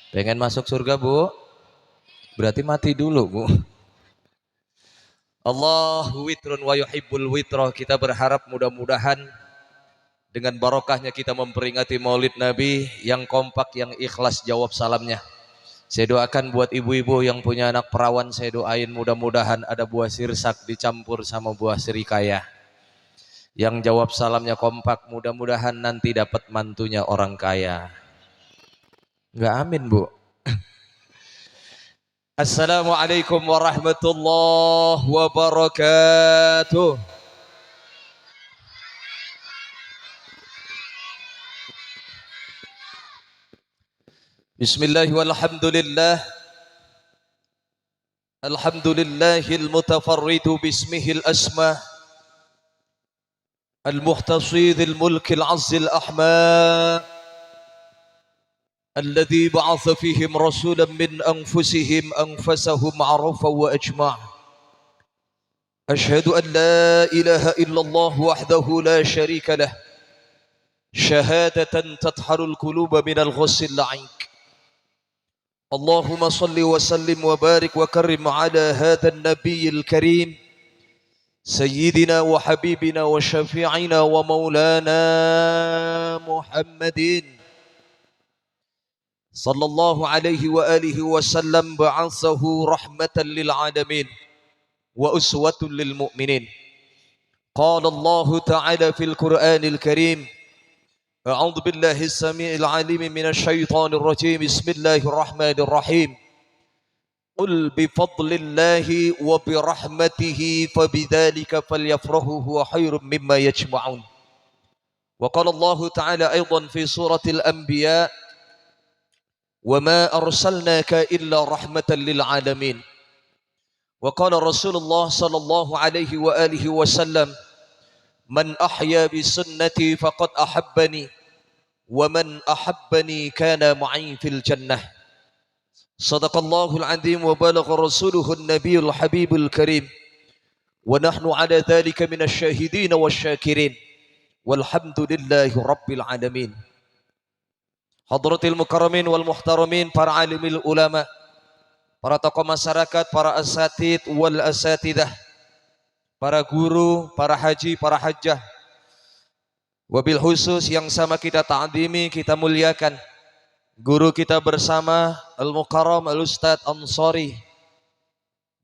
Pengen masuk surga, Bu? Berarti mati dulu, Bu. Allah witrun wa yuhibbul witra. Kita berharap mudah-mudahan dengan barokahnya kita memperingati Maulid Nabi yang kompak, yang ikhlas jawab salamnya. Saya doakan buat ibu-ibu yang punya anak perawan, saya doain mudah-mudahan ada buah sirsak dicampur sama buah serikaya. Yang jawab salamnya kompak, mudah-mudahan nanti dapat mantunya orang kaya. Enggak amin, Bu. Assalamualaikum warahmatullahi wabarakatuh. Bismillah walhamdulillah. Alhamdulillahil mutafarridu bismihil asma al-muhtasidil mulkil azzil ahma alladhi ba'atha fihim rasulan min anfusihim anfasahum arafa wa ajma'. Ashhadu an la ilaha illallah wahdahu la sharika lah, syahadatan tatharul quluba minal ghussil la'ink. Allahumma salli wa sallim wa barik wa karim ala hadha an-nabiyil karim sayyidina wa habibina wa syafi'ina wa maulana Muhammadin sallallahu alaihi wa alihi wa sallam, ba'athahu rahmatan lil alamin wa uswatun lil mu'minin. Qala Allah ta'ala fil Qur'anil Karim, a'udzu billahi as-sami'il 'alim minasy syaithanir rajim. Bismillahirrahmanirrahim. Qul bi fadlillahi wa bi rahmatihi fabidzalika falyafrahu huwa khairum mimma yajma'un. Wa qala Allah ta'ala aidan fi suratil anbiya, wa ma arsalnaka illa rahmatan lil alamin. Wa qala Rasulullah sallallahu alaihi wa alihi wasallam, man ahya bi sunnati faqad ahabbani wa man ahabbani kana ma'i fil jannah. Sadaqallahul azim wa balagha rasuluhun nabiyul habibul karim wa nahnu ala dhalika minasy syahidin wasyakirin walhamdulillahi rabbil alamin. Hadratil mukarramin wal muhtaramin, para alimil ulama, para tokoh masyarakat, para asatid wal asatidah, para guru, para haji, para hajjah, wabil khusus yang sama kita ta'zimi, kita muliakan guru kita bersama Al-Mukarram Al-Ustadz Ansori.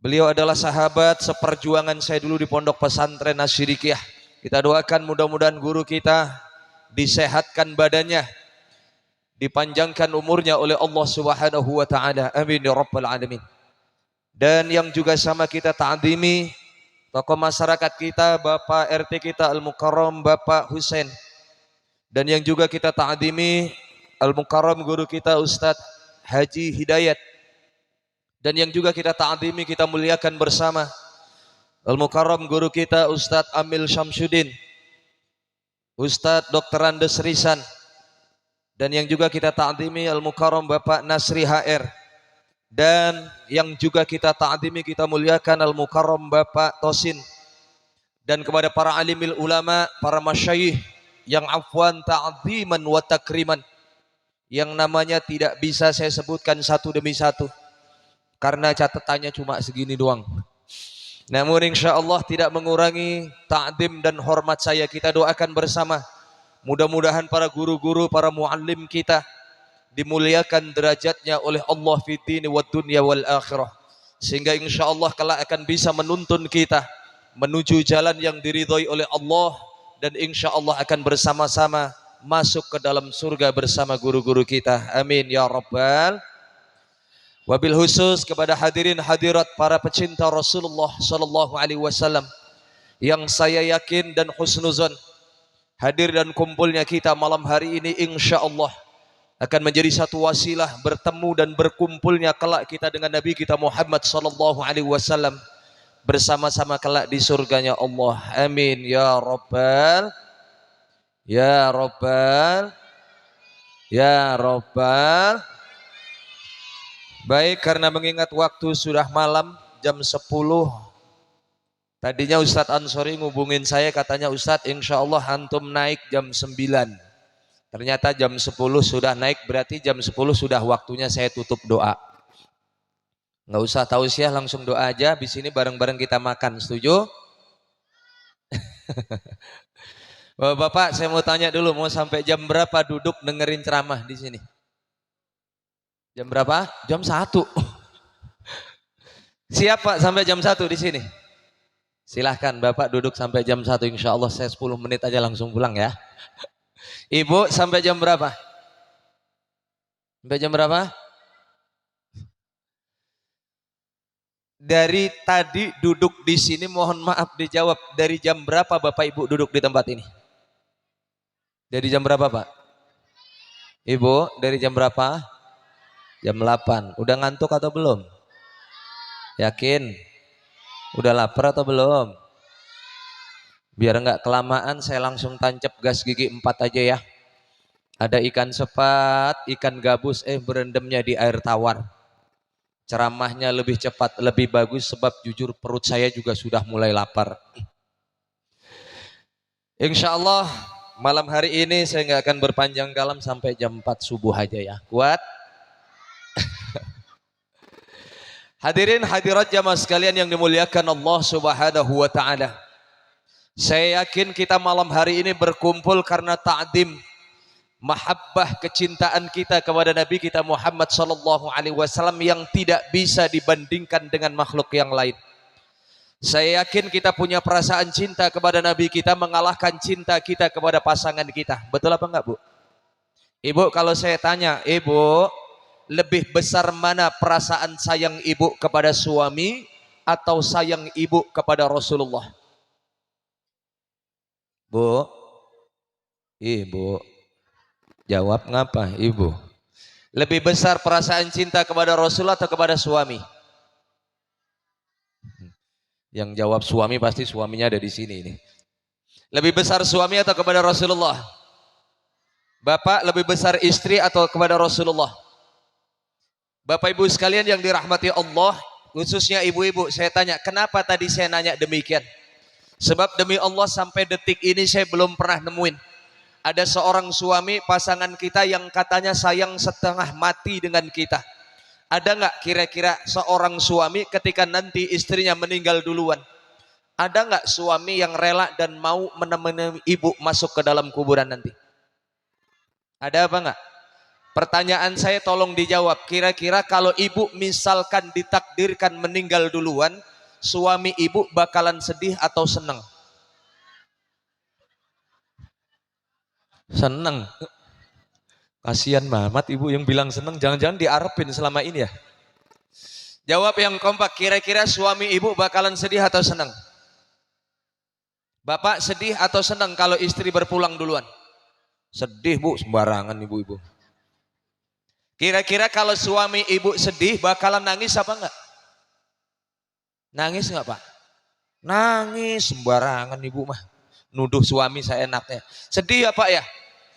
Beliau adalah sahabat seperjuangan saya dulu di Pondok Pesantren Asyidikiyah. Kita doakan mudah-mudahan guru kita disehatkan badannya, dipanjangkan umurnya oleh Allah Subhanahu wa taala. Amin ya rabbal alamin. Dan yang juga sama kita ta'zimi tokoh masyarakat kita, Bapak RT kita Al-Mukarram Bapak Husain. Dan yang juga kita ta'zimi Al-Mukarram guru kita Ustadz Haji Hidayat. Dan yang juga kita ta'zimi, kita muliakan bersama Al-Mukarram guru kita Ustadz Amil Syamsuddin, Ustadz Dr. Andes Risan. Dan yang juga kita ta'zimi Al-Mukarram Bapak Nasri HR. Dan yang juga kita ta'zimi, kita muliakan Al-Mukarram Bapak Tosin. Dan kepada para alimil ulama, para masyayikh yang afwan ta'ziman wa takriman, yang namanya tidak bisa saya sebutkan satu demi satu karena catatannya cuma segini doang. Namun insyaallah tidak mengurangi ta'zim dan hormat saya. Kita doakan bersama, mudah-mudahan para guru-guru, para muallim kita dimuliakan derajatnya oleh Allah fi dini wad dunya wal akhirah, sehingga insyaallah kelak akan bisa menuntun kita menuju jalan yang diridhoi oleh Allah, dan insyaallah akan bersama-sama masuk ke dalam surga bersama guru-guru kita. Amin ya rabbal. Wabil khusus kepada hadirin hadirat para pecinta Rasulullah sallallahu alaihi wasallam yang saya yakin dan husnuzon hadir dan kumpulnya kita malam hari ini insyaallah akan menjadi satu wasilah bertemu dan berkumpulnya kelak kita dengan Nabi kita Muhammad sallallahu alaihi wasallam bersama-sama kelak di surganya Allah. Amin ya rabbal, ya rabbal, ya rabbal. Baik, karena mengingat waktu sudah malam jam 10. Tadinya Ustadz Ansori ngubungin saya, katanya Ustadz insya Allah antum naik jam 9. Ternyata jam 10 sudah naik, berarti jam 10 sudah waktunya saya tutup doa. Nggak usah tausiah, langsung doa aja. Di sini bareng-bareng kita makan, setuju? Bapak, saya mau tanya dulu, mau sampai jam berapa duduk dengerin ceramah di sini? Jam berapa? Jam 1. Siapa sampai jam 1 di sini? Silahkan Bapak duduk sampai jam 1, insya Allah saya 10 menit aja langsung pulang ya. Ibu sampai jam berapa? Sampai jam berapa? Dari tadi duduk di sini, mohon maaf dijawab, dari jam berapa Bapak Ibu duduk di tempat ini? Dari jam berapa Pak? Ibu dari jam berapa? Jam 8. Udah ngantuk atau belum? Yakin? Udah lapar atau belum? Biar nggak kelamaan saya langsung tancap gas gigi 4 aja ya. Ada ikan sepat, ikan gabus, berendamnya di air tawar. Ceramahnya lebih cepat, lebih bagus, sebab jujur perut saya juga sudah mulai lapar. Insya Allah malam hari ini saya nggak akan berpanjang kalam sampai jam 4 subuh aja ya. Kuat? Hadirin hadirat jamaah sekalian yang dimuliakan Allah Subhanahu wa taala. Saya yakin kita malam hari ini berkumpul karena ta'dim, mahabbah, kecintaan kita kepada Nabi kita Muhammad sallallahu alaihi wasallam yang tidak bisa dibandingkan dengan makhluk yang lain. Saya yakin kita punya perasaan cinta kepada Nabi kita mengalahkan cinta kita kepada pasangan kita. Betul apa enggak, Bu? Ibu, kalau saya tanya, Ibu, lebih besar mana perasaan sayang Ibu kepada suami atau sayang Ibu kepada Rasulullah? Bu, Ibu, jawab ngapa Ibu? Lebih besar perasaan cinta kepada Rasulullah atau kepada suami? Yang jawab suami pasti suaminya ada di sini ini. Lebih besar suami atau kepada Rasulullah? Bapak lebih besar istri atau kepada Rasulullah? Bapak Ibu sekalian yang dirahmati Allah, khususnya ibu-ibu, saya tanya, kenapa tadi saya nanya demikian? Sebab demi Allah sampai detik ini saya belum pernah nemuin ada seorang suami pasangan kita yang katanya sayang setengah mati dengan kita. Ada nggak kira-kira seorang suami ketika nanti istrinya meninggal duluan, ada nggak suami yang rela dan mau menemani ibu masuk ke dalam kuburan nanti? Ada apa nggak? Pertanyaan saya tolong dijawab. Kira-kira kalau ibu misalkan ditakdirkan meninggal duluan, suami ibu bakalan sedih atau senang? Senang. Kasihan banget ibu yang bilang senang, jangan-jangan diarepin selama ini ya. Jawab yang kompak, kira-kira suami ibu bakalan sedih atau senang? Bapak sedih atau senang kalau istri berpulang duluan? Sedih Bu, sembarangan ibu-ibu. Kira-kira kalau suami ibu sedih bakalan nangis apa enggak? Nangis enggak Pak? Nangis, sembarangan ibu mah. Nuduh suami saya enaknya. Sedih ya Pak ya?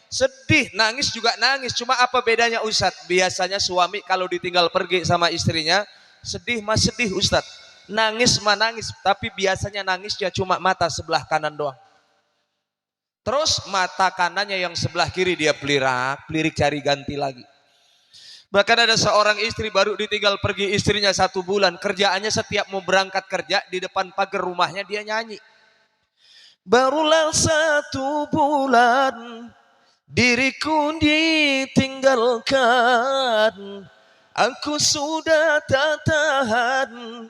Sedih, nangis juga nangis. Cuma apa bedanya Ustadz? Biasanya suami kalau ditinggal pergi sama istrinya, sedih mah sedih Ustadz. Nangis mah nangis, tapi biasanya nangisnya cuma mata sebelah kanan doang. Terus mata kanannya yang sebelah kiri dia pelirik cari ganti lagi. Bahkan ada seorang istri baru ditinggal pergi istrinya 1 bulan. Kerjaannya setiap mau berangkat kerja, di depan pagar rumahnya dia nyanyi. Barulah 1 bulan diriku ditinggalkan, aku sudah tak tahan,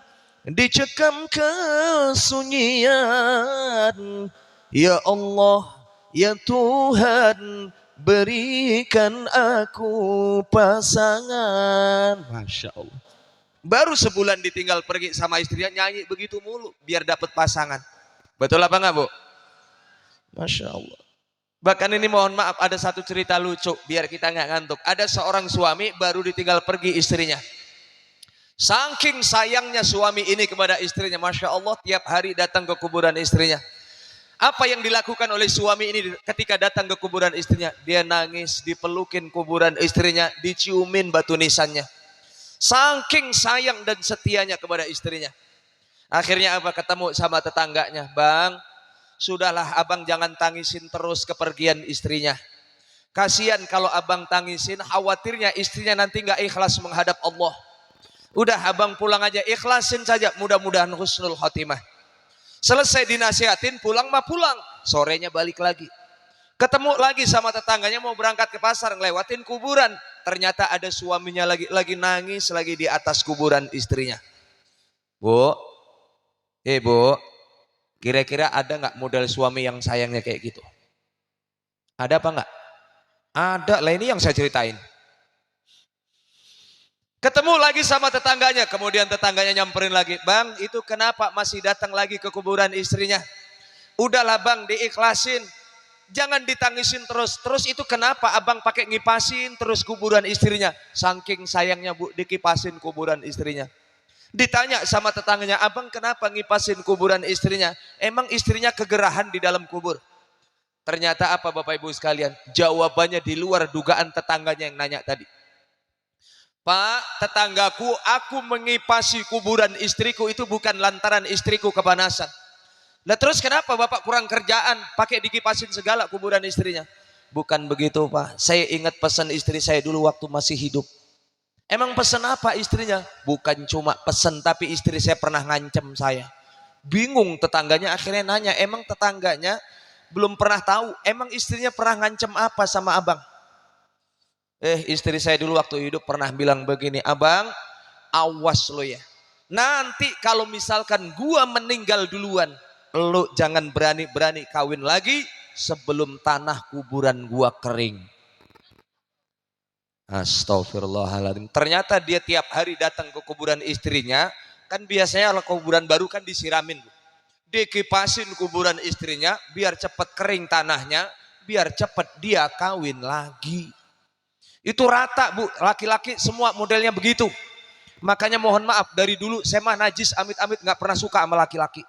dicekam kesunyian. Ya Allah, ya Tuhan, berikan aku pasangan. Masya Allah. Baru sebulan ditinggal pergi sama istrinya, nyanyi begitu mulu biar dapat pasangan. Betul apa enggak Bu? Masya Allah. Bahkan ini mohon maaf ada satu cerita lucu biar kita nggak ngantuk. Ada seorang suami baru ditinggal pergi istrinya. Saking sayangnya suami ini kepada istrinya, Masya Allah, tiap hari datang ke kuburan istrinya. Apa yang dilakukan oleh suami ini ketika datang ke kuburan istrinya? Dia nangis, dipelukin kuburan istrinya, diciumin batu nisannya. Saking sayang dan setianya kepada istrinya. Akhirnya apa? Ketemu sama tetangganya. Bang, sudahlah abang jangan tangisin terus kepergian istrinya. Kasihan kalau abang tangisin, khawatirnya istrinya nanti nggak ikhlas menghadap Allah. Udah abang pulang aja, ikhlasin saja, mudah-mudahan husnul khotimah. Selesai dinasihatin, pulang mah pulang, sorenya balik lagi. Ketemu lagi sama tetangganya mau berangkat ke pasar, ngelewatin kuburan. Ternyata ada suaminya lagi nangis lagi di atas kuburan istrinya. Bu, Bu, kira-kira ada nggak model suami yang sayangnya kayak gitu? Ada apa nggak? Ada lah, ini yang saya ceritain. Ketemu lagi sama tetangganya, kemudian tetangganya nyamperin lagi, bang itu kenapa masih datang lagi ke kuburan istrinya? Udahlah bang, diikhlasin, jangan ditangisin terus. Terus itu kenapa abang pakai ngipasin terus kuburan istrinya? Saking sayangnya bu, dikipasin kuburan istrinya. Ditanya sama tetangganya, abang kenapa ngipasin kuburan istrinya? Emang istrinya kegerahan di dalam kubur? Ternyata apa Bapak Ibu sekalian? Jawabannya di luar dugaan tetangganya yang nanya tadi. Pak, tetanggaku, aku mengipasi kuburan istriku itu bukan lantaran istriku kepanasan. Nah terus kenapa Bapak kurang kerjaan? Pakai dikipasin segala kuburan istrinya. Bukan begitu Pak. Saya ingat pesan istri saya dulu waktu masih hidup. Emang pesan apa istrinya? Bukan cuma pesan, tapi istri saya pernah ngancem saya. Bingung tetangganya, akhirnya nanya, emang tetangganya belum pernah tahu, emang istrinya pernah ngancem apa sama abang? Istri saya dulu waktu hidup pernah bilang begini, abang awas lo ya, nanti kalau misalkan gua meninggal duluan, lo jangan berani-berani kawin lagi sebelum tanah kuburan gua kering. Astagfirullahaladzim. Ternyata dia tiap hari datang ke kuburan istrinya, kan biasanya kalau kuburan baru kan disiramin, dikipasin kuburan istrinya biar cepat kering tanahnya, biar cepat dia kawin lagi. Itu rata bu, laki-laki semua modelnya begitu. Makanya mohon maaf, dari dulu saya mah najis amit-amit nggak pernah suka sama laki-laki.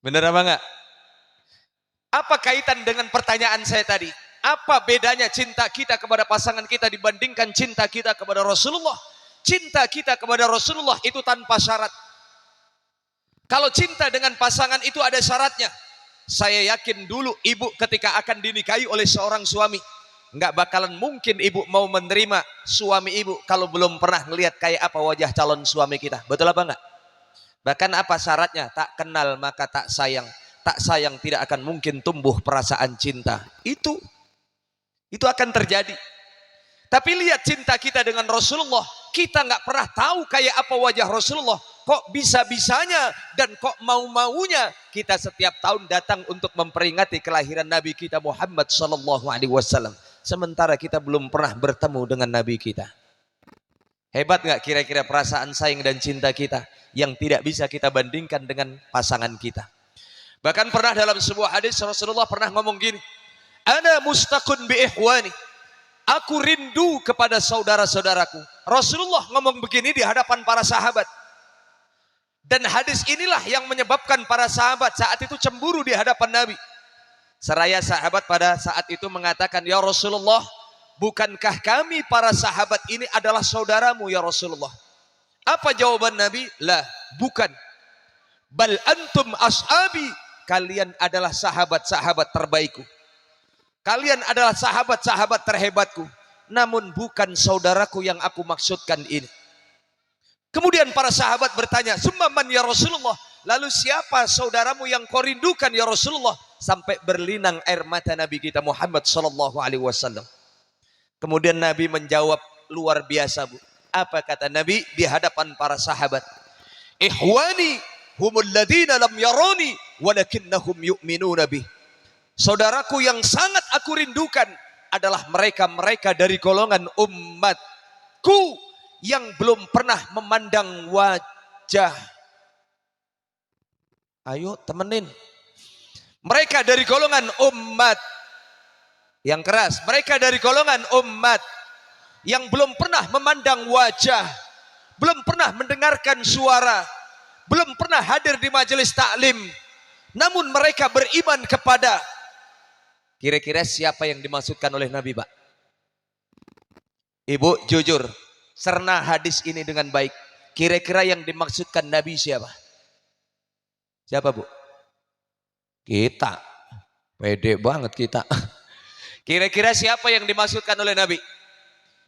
Bener apa enggak? Apa kaitan dengan pertanyaan saya tadi? Apa bedanya cinta kita kepada pasangan kita dibandingkan cinta kita kepada Rasulullah? Cinta kita kepada Rasulullah itu tanpa syarat. Kalau cinta dengan pasangan itu ada syaratnya. Saya yakin dulu ibu ketika akan dinikahi oleh seorang suami, nggak bakalan mungkin ibu mau menerima suami ibu kalau belum pernah melihat kayak apa wajah calon suami kita. Betul apa enggak? Bahkan apa syaratnya? Tak kenal maka tak sayang. Tak sayang tidak akan mungkin tumbuh perasaan cinta. Itu akan terjadi. Tapi lihat cinta kita dengan Rasulullah, kita nggak pernah tahu kayak apa wajah Rasulullah. Kok bisa-bisanya dan kok mau-maunya kita setiap tahun datang untuk memperingati kelahiran Nabi kita Muhammad sallallahu alaihi wasallam. Sementara kita belum pernah bertemu dengan Nabi kita. Hebat nggak kira-kira perasaan sayang dan cinta kita yang tidak bisa kita bandingkan dengan pasangan kita. Bahkan pernah dalam sebuah hadis Rasulullah pernah ngomong gini, ana mustaqun bi ikhwani, aku rindu kepada saudara-saudaraku. Rasulullah ngomong begini di hadapan para sahabat. Dan hadis inilah yang menyebabkan para sahabat saat itu cemburu di hadapan Nabi. Seraya sahabat pada saat itu mengatakan, ya Rasulullah, bukankah kami para sahabat ini adalah saudaramu ya Rasulullah? Apa jawaban Nabi? Lah, bukan. Bal antum ashabi, kalian adalah sahabat-sahabat terbaikku. Kalian adalah sahabat-sahabat terhebatku. Namun bukan saudaraku yang aku maksudkan ini. Kemudian para sahabat bertanya, summan ya Rasulullah, lalu siapa saudaramu yang kau rindukan ya Rasulullah? Sampai berlinang air mata Nabi kita Muhammad sallallahu alaihi wasallam. Kemudian Nabi menjawab luar biasa bu. Apa kata Nabi di hadapan para sahabat? Ikhwani humul ladina lam yarani walakinnahum yu'minuna bih. Saudaraku yang sangat aku rindukan adalah mereka-mereka dari golongan umatku yang belum pernah memandang wajah. Ayo temenin. Mereka dari golongan umat yang keras. Mereka dari golongan umat yang belum pernah memandang wajah, belum pernah mendengarkan suara, belum pernah hadir di majelis taklim. Namun mereka beriman kepada. Kira-kira siapa yang dimaksudkan oleh Nabi, Pak? Ibu jujur, cerna hadis ini dengan baik. Kira-kira yang dimaksudkan Nabi siapa? Siapa bu? Kita. Pede banget kita. Kira-kira siapa yang dimaksudkan oleh Nabi?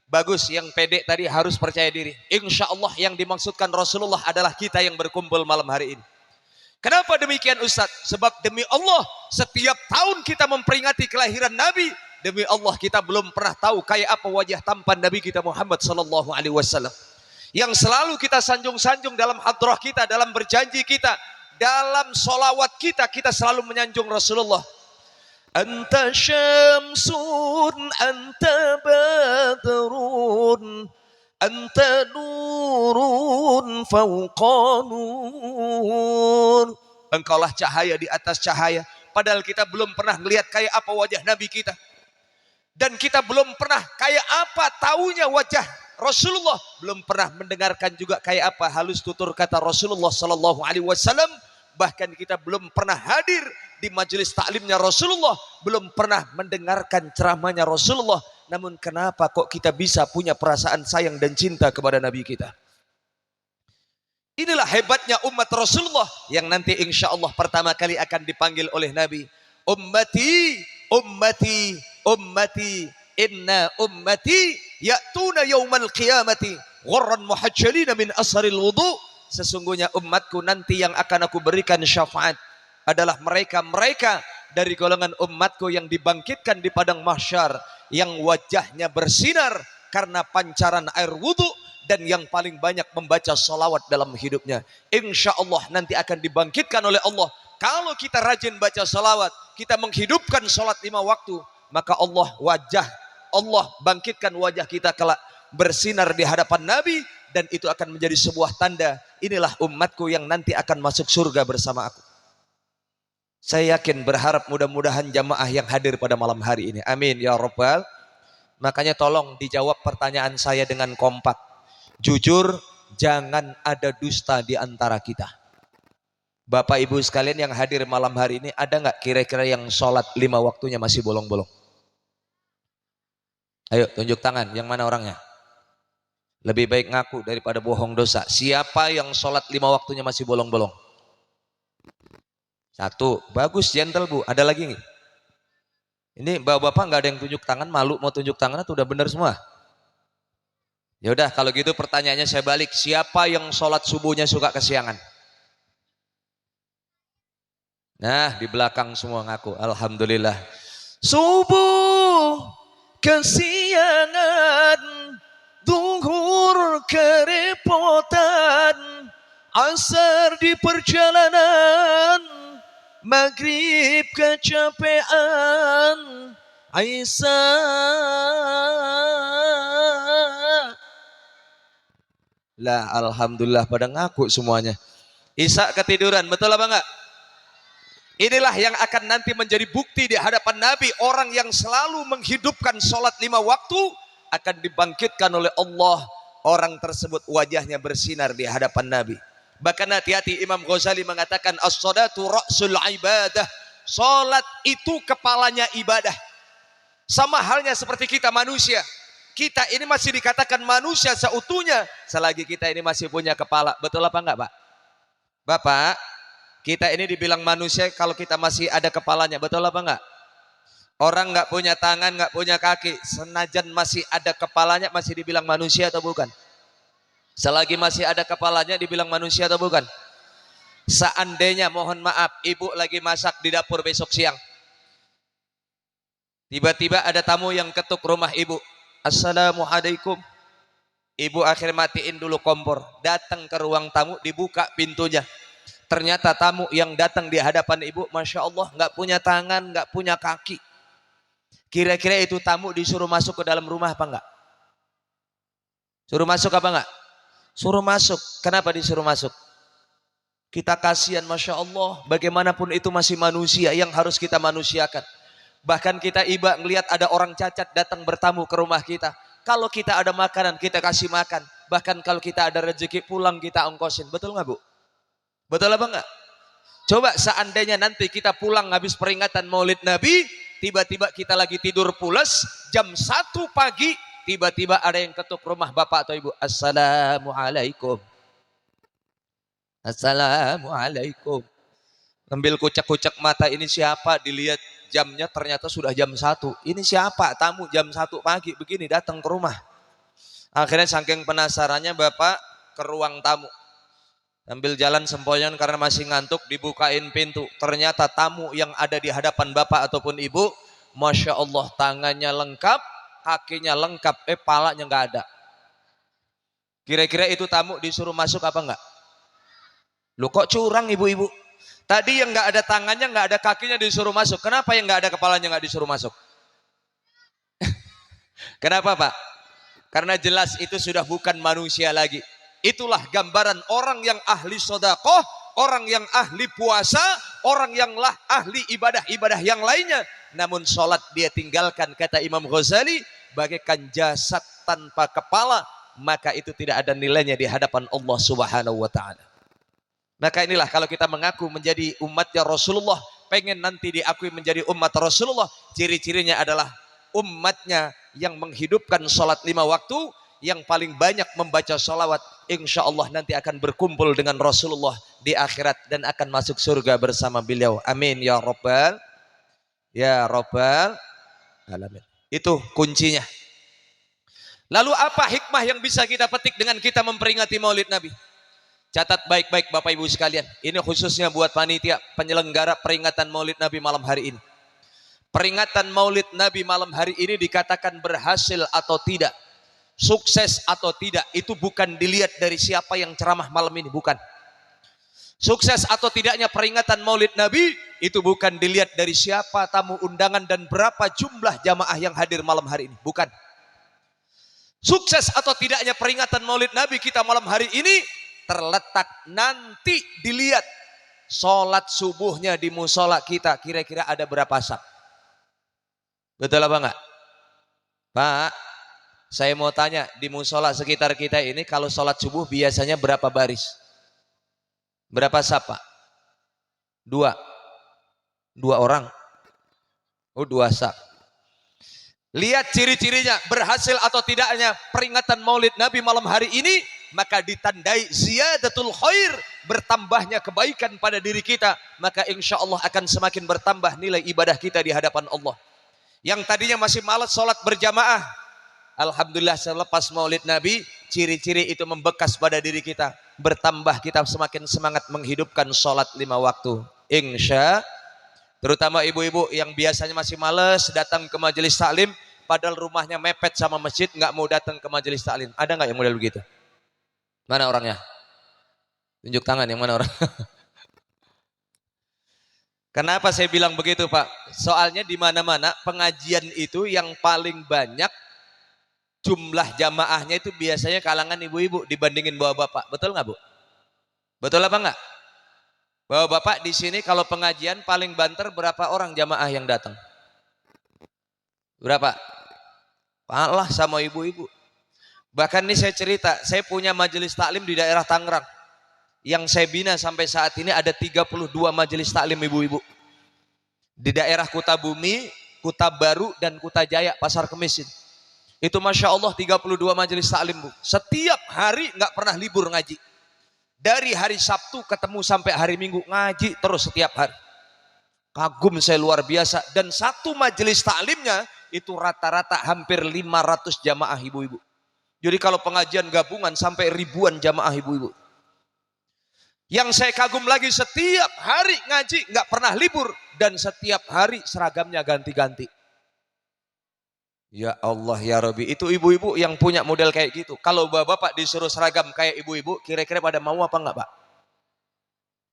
Bagus, yang pede tadi harus percaya diri. Insya Allah yang dimaksudkan Rasulullah adalah kita yang berkumpul malam hari ini. Kenapa demikian Ustadz? Sebab demi Allah setiap tahun kita memperingati kelahiran Nabi. Demi Allah kita belum pernah tahu kayak apa wajah tampan Nabi kita Muhammad sallallahu alaihi wasallam. Yang selalu kita sanjung-sanjung dalam hadrah kita, dalam berjanji kita, dalam solawat kita, kita selalu menyanjung Rasulullah. Anta syamsun, anta badrun, anta nurun fauqa nur. Engkaulah cahaya di atas cahaya. Padahal kita belum pernah melihat kayak apa wajah Nabi kita. Dan kita belum pernah kayak apa taunya wajah Rasulullah. Belum pernah mendengarkan juga kayak apa halus tutur kata Rasulullah sallallahu alaihi wasallam. Bahkan kita belum pernah hadir di majelis taklimnya Rasulullah, belum pernah mendengarkan ceramahnya Rasulullah. Namun kenapa kok kita bisa punya perasaan sayang dan cinta kepada Nabi kita? Inilah hebatnya umat Rasulullah yang nanti insya Allah pertama kali akan dipanggil oleh Nabi. Ummati, ummati, ummati, inna ummati ya'tuna yawmal qiyamati ghurran muhajjalina min asharil wudu. Sesungguhnya umatku nanti yang akan aku berikan syafaat adalah mereka-mereka dari golongan umatku yang dibangkitkan di padang mahsyar, yang wajahnya bersinar karena pancaran air wudhu, dan yang paling banyak membaca salawat dalam hidupnya. Insya Allah nanti akan dibangkitkan oleh Allah. Kalau kita rajin baca salawat, kita menghidupkan salat 5 waktu, maka Allah bangkitkan wajah kita kelak bersinar di hadapan Nabi. Dan itu akan menjadi sebuah tanda, inilah umatku yang nanti akan masuk surga bersama aku. Saya yakin, berharap mudah-mudahan jamaah yang hadir pada malam hari ini, amin ya rabbal. Makanya tolong dijawab pertanyaan saya dengan kompak, jujur, jangan ada dusta di antara kita. Bapak ibu sekalian yang hadir malam hari ini, ada nggak kira-kira yang sholat 5 waktunya masih bolong-bolong? Ayo tunjuk tangan, yang mana orangnya? Lebih baik ngaku daripada bohong dosa. Siapa yang sholat 5 waktunya masih bolong-bolong? 1, bagus, gentle bu. Ada lagi nih? Ini bapak-bapak nggak ada yang tunjuk tangan, malu mau tunjuk tangan atau udah benar semua? Ya udah, kalau gitu pertanyaannya saya balik. Siapa yang sholat subuhnya suka kesiangan? Nah, di belakang semua ngaku. Alhamdulillah. Subuh kesiangan, zuhur kerepotan, asar di perjalanan, maghrib kecapean, Aisyah. Lah alhamdulillah pada ngaku semuanya. Isya ketiduran, betul apa enggak? Inilah yang akan nanti menjadi bukti di hadapan Nabi. Orang yang selalu menghidupkan sholat 5 waktu akan dibangkitkan oleh Allah. Orang tersebut wajahnya bersinar di hadapan Nabi. Bahkan hati-hati, Imam Ghazali mengatakan as-sholatu ra'sul ibadah. Sholat itu kepalanya ibadah. Sama halnya seperti kita manusia. Kita ini masih dikatakan manusia seutuhnya selagi kita ini masih punya kepala. Betul apa enggak Pak? Bapak, kita ini dibilang manusia kalau kita masih ada kepalanya. Betul apa enggak? Orang nggak punya tangan, nggak punya kaki, senajan masih ada kepalanya, masih dibilang manusia atau bukan? Selagi masih ada kepalanya dibilang manusia atau bukan? Seandainya, mohon maaf, ibu lagi masak di dapur besok siang, tiba-tiba ada tamu yang ketuk rumah ibu. Assalamualaikum. Ibu akhir matiin dulu kompor, datang ke ruang tamu, dibuka pintunya. Ternyata tamu yang datang di hadapan ibu, Masya Allah, nggak punya tangan, nggak punya kaki. Kira-kira itu tamu disuruh masuk ke dalam rumah apa enggak? Suruh masuk apa enggak? Suruh masuk. Kenapa disuruh masuk? Kita kasihan, Masya Allah. Bagaimanapun itu masih manusia yang harus kita manusiakan. Bahkan kita iba ngelihat ada orang cacat datang bertamu ke rumah kita. Kalau kita ada makanan, kita kasih makan. Bahkan kalau kita ada rezeki pulang, kita ongkosin. Betul nggak Bu? Betul apa enggak? Coba seandainya nanti kita pulang habis peringatan Maulid Nabi, tiba-tiba kita lagi tidur pulas, jam 1 pagi, tiba-tiba ada yang ketuk rumah bapak atau ibu. Assalamualaikum. Assalamualaikum. Ambil kucek-kucek mata, ini siapa? Dilihat jamnya ternyata sudah jam 1. Ini siapa? Tamu jam 1 pagi begini datang ke rumah. Akhirnya saking penasarannya bapak ke ruang tamu. Ambil jalan sempoyongan karena masih ngantuk, dibukain pintu. Ternyata tamu yang ada di hadapan bapak ataupun ibu, Masya Allah, tangannya lengkap, kakinya lengkap, palanya nggak ada. Kira-kira itu tamu disuruh masuk apa enggak? Lu kok curang ibu-ibu? Tadi yang nggak ada tangannya, nggak ada kakinya disuruh masuk. Kenapa yang nggak ada kepalanya nggak disuruh masuk? Kenapa Pak? Karena jelas itu sudah bukan manusia lagi. Itulah gambaran orang yang ahli sedekah, orang yang ahli puasa, orang yang ahli ibadah-ibadah yang lainnya. Namun sholat dia tinggalkan, kata Imam Ghazali, bagaikan jasad tanpa kepala, maka itu tidak ada nilainya di hadapan Allah Subhanahu wa Ta'ala. Maka inilah kalau kita mengaku menjadi umatnya Rasulullah, pengen nanti diakui menjadi umat Rasulullah, ciri-cirinya adalah umatnya yang menghidupkan sholat 5 waktu, yang paling banyak membaca sholawat, insya Allah nanti akan berkumpul dengan Rasulullah di akhirat dan akan masuk surga bersama beliau. Amin ya Rabbal alamin. Itu kuncinya. Lalu apa hikmah yang bisa kita petik dengan kita memperingati Maulid Nabi? Catat baik-baik Bapak Ibu sekalian. Ini khususnya buat panitia penyelenggara peringatan Maulid Nabi malam hari ini. Peringatan Maulid Nabi malam hari ini dikatakan berhasil atau tidak, sukses atau tidak, itu bukan dilihat dari siapa yang ceramah malam ini, bukan. Sukses atau tidaknya peringatan Maulid Nabi itu bukan dilihat dari siapa tamu undangan dan berapa jumlah jamaah yang hadir malam hari ini, bukan. Sukses atau tidaknya peringatan Maulid Nabi kita malam hari ini terletak nanti dilihat sholat subuhnya di musola kita, kira-kira ada berapa saf. Betul apa enggak? Pak, saya mau tanya, di musola sekitar kita ini kalau sholat subuh biasanya berapa baris? Berapa saf Pak? 2 orang. Oh, 2 saf. Lihat ciri-cirinya, berhasil atau tidaknya peringatan Maulid Nabi malam hari ini, maka ditandai ziyadatul khair, bertambahnya kebaikan pada diri kita, maka insya Allah akan semakin bertambah nilai ibadah kita di hadapan Allah. Yang tadinya masih malas sholat berjamaah, alhamdulillah selepas Maulid Nabi, ciri-ciri itu membekas pada diri kita, bertambah, kita semakin semangat menghidupkan sholat 5 waktu. Insya, terutama ibu-ibu yang biasanya masih malas datang ke majelis taklim, padahal rumahnya mepet sama masjid, nggak mau datang ke majelis taklim. Ada nggak yang model begitu? Mana orangnya? Tunjuk tangan, yang mana orang? Kenapa saya bilang begitu Pak? Soalnya di mana-mana pengajian itu yang paling banyak jumlah jamaahnya itu biasanya kalangan ibu-ibu dibandingin bapak-bapak. Betul nggak Bu? Betul apa nggak? Bapak-bapak di sini kalau pengajian paling banter berapa orang jamaah yang datang? Berapa? Kalah sama ibu-ibu. Bahkan ini saya cerita, saya punya majelis taklim di daerah Tangerang. Yang saya bina sampai saat ini ada 32 majelis taklim ibu-ibu. Di daerah Kuta Bumi, Kuta Baru, dan Kuta Jaya, Pasar Kemis ini. Itu Masya Allah 32 majelis taklim Bu. Setiap hari nggak pernah libur ngaji. Dari hari Sabtu ketemu sampai hari Minggu, ngaji terus setiap hari. Kagum saya luar biasa. Dan satu majelis taklimnya itu rata-rata hampir 500 jamaah ibu-ibu. Jadi kalau pengajian gabungan sampai ribuan jamaah ibu-ibu. Yang saya kagum lagi, setiap hari ngaji, nggak pernah libur, dan setiap hari seragamnya ganti-ganti. Ya Allah ya Rabbi, itu ibu-ibu yang punya model kayak gitu. Kalau bapak-bapak disuruh seragam kayak ibu-ibu, kira-kira pada mau apa enggak Pak?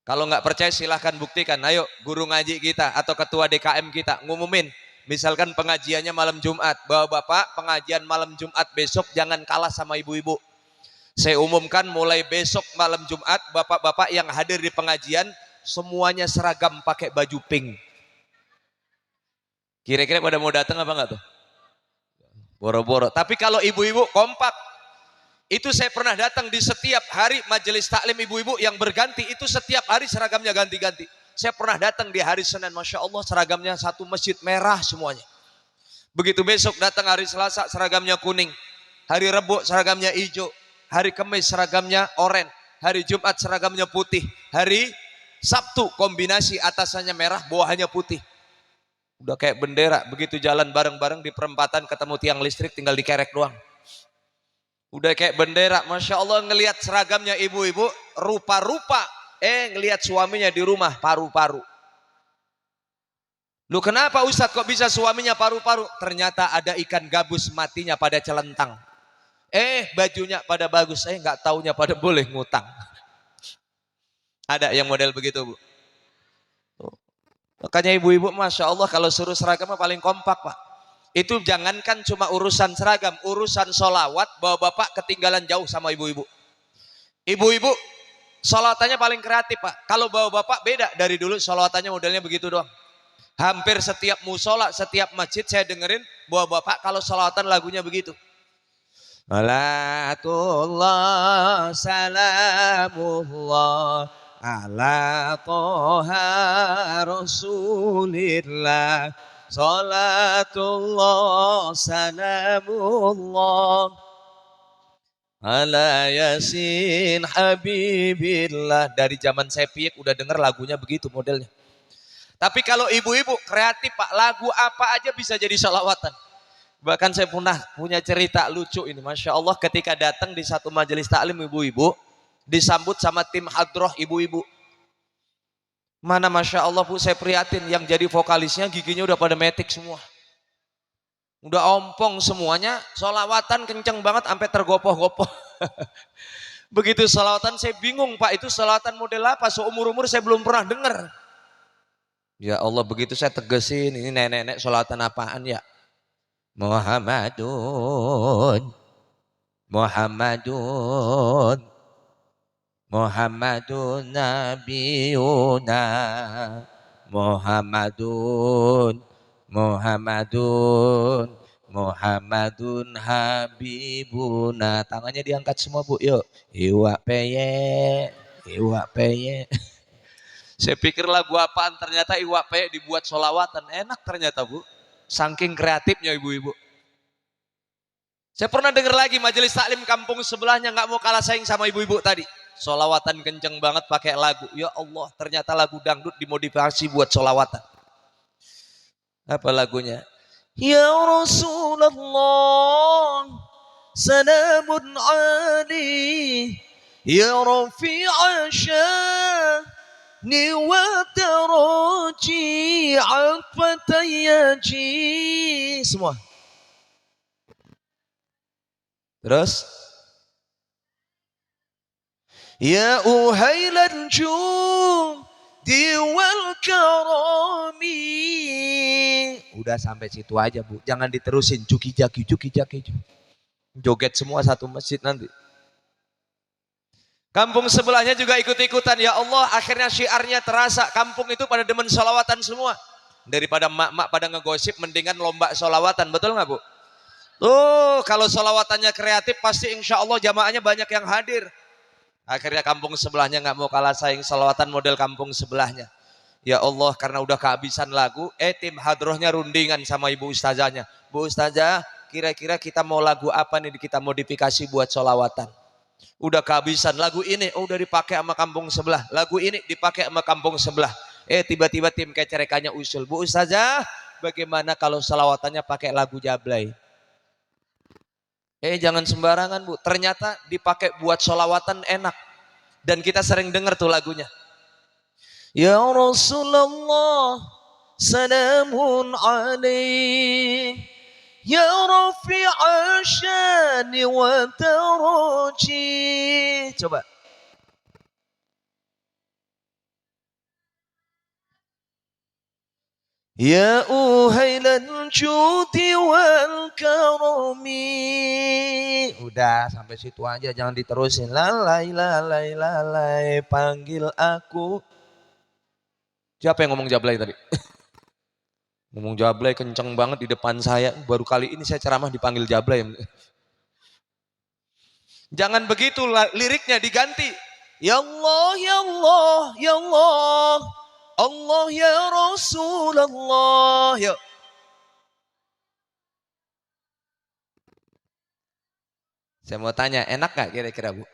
Kalau nggak percaya silahkan buktikan. Ayo guru ngaji kita atau ketua DKM kita ngumumin, misalkan pengajiannya malam Jumat, bapak-bapak pengajian malam Jumat besok jangan kalah sama ibu-ibu. Saya umumkan mulai besok malam Jumat, bapak-bapak yang hadir di pengajian semuanya seragam pakai baju pink. Kira-kira pada mau datang apa enggak tuh? Boro-boro. Tapi kalau ibu-ibu kompak, itu saya pernah datang di setiap hari majelis taklim ibu-ibu yang berganti, itu setiap hari seragamnya ganti-ganti. Saya pernah datang di hari Senin, Masya Allah seragamnya satu masjid merah semuanya. Begitu besok datang hari Selasa seragamnya kuning, hari Rebo seragamnya hijau, hari Kamis seragamnya oranye, hari Jumat seragamnya putih, hari Sabtu kombinasi atasannya merah, bawahannya putih. Udah kayak bendera, begitu jalan bareng-bareng di perempatan ketemu tiang listrik tinggal dikerek doang. Udah kayak bendera, Masya Allah ngelihat seragamnya ibu-ibu, rupa-rupa. Ngelihat suaminya di rumah, paru-paru. Lu kenapa Ustadz kok bisa suaminya paru-paru? Ternyata ada ikan gabus matinya pada celentang. Bajunya pada bagus, nggak taunya pada boleh ngutang. Ada yang model begitu, Bu. Makanya ibu-ibu Masya Allah kalau suruh seragam paling kompak, Pak. Itu jangankan cuma urusan seragam, urusan sholawat, bawa bapak ketinggalan jauh sama ibu-ibu. Ibu-ibu sholawatannya paling kreatif, Pak. Kalau bawa bapak beda, dari dulu sholawatannya modelnya begitu doang. Hampir setiap musola, setiap masjid saya dengerin bawa bapak kalau sholawatan lagunya begitu. Salatullah salamullah ala toha rasulillah. Salatullah salamullah ala yasin habibillah. Dari zaman saya piek udah denger lagunya begitu modelnya. Tapi kalau ibu-ibu kreatif, Pak, lagu apa aja bisa jadi sholawatan. Bahkan saya pernah punya cerita lucu ini, Masya Allah, ketika datang di satu majelis taklim ibu-ibu, disambut sama tim hadroh ibu-ibu. Mana Masya Allah, Bu, saya prihatin, yang jadi vokalisnya giginya udah pada metik semua. Udah ompong semuanya, sholawatan kenceng banget sampai tergopoh-gopoh. Begitu sholawatan saya bingung, Pak, itu sholawatan model apa? Seumur-umur saya belum pernah dengar. Ya Allah, begitu saya tegesin, ini nenek-nenek sholawatan apaan ya? Muhammadun Muhammadun Muhammadun Nabiyuna Muhammadun Muhammadun Muhammadun Habibuna. Tangannya diangkat semua, Bu, yuk. Iwak peye, iwak peye. Saya pikir lagu apaan, ternyata iwak peye dibuat sholawatan. Enak ternyata, Bu. Saking kreatifnya ibu-ibu. Saya pernah dengar lagi majelis taklim kampung sebelahnya nggak mau kalah saing sama ibu-ibu tadi. Solawatan kenceng banget pakai lagu. Ya Allah, ternyata lagu dangdut dimodifikasi buat solawatan. Apa lagunya? Ya Rasulullah, salamun ali, ya Rafi'a syahni wa taraji, afatayyaji. Semua. Terus ya uhailan wal karami. Udah sampai situ aja, Bu. Jangan diterusin juki-jaki. Joget semua satu masjid nanti. Kampung sebelahnya juga ikut-ikutan. Ya Allah, akhirnya syiarnya terasa. Kampung itu pada demen sholawatan semua. Daripada mak-mak pada ngegosip, mendingan lomba sholawatan. Betul nggak, Bu? Tuh, kalau solawatannya kreatif pasti insya Allah jamaahnya banyak yang hadir. Akhirnya kampung sebelahnya nggak mau kalah saing solawatan model kampung sebelahnya. Ya Allah, karena udah kehabisan lagu, tim hadrohnya rundingan sama ibu ustazahnya. Bu ustazah, kira-kira kita mau lagu apa nih kita modifikasi buat solawatan. Udah kehabisan lagu ini, udah dipakai sama kampung sebelah. Lagu ini dipakai sama kampung sebelah. Tiba-tiba tim kecerekannya usul. Bu ustazah, bagaimana kalau solawatannya pakai lagu Jablay? Jangan sembarangan, Bu. Ternyata dipakai buat sholawatan enak. Dan kita sering dengar tuh lagunya. Ya Rasulullah, salamun alaih, ya rafi'a syani wa taraji. Coba. Ya uhailal judi wal karami. Udah sampai situ aja, jangan diterusin. Lalai lalai lalai panggil aku. Siapa yang ngomong Jablay tadi? Ngomong Jablay kenceng banget di depan saya. Baru kali ini saya ceramah dipanggil Jablay. Jangan begitu, liriknya diganti. Ya Allah, ya Allah, ya Allah. Allah ya Rasulullah. Yuk. Saya mau tanya, enak gak kira-kira, Bu?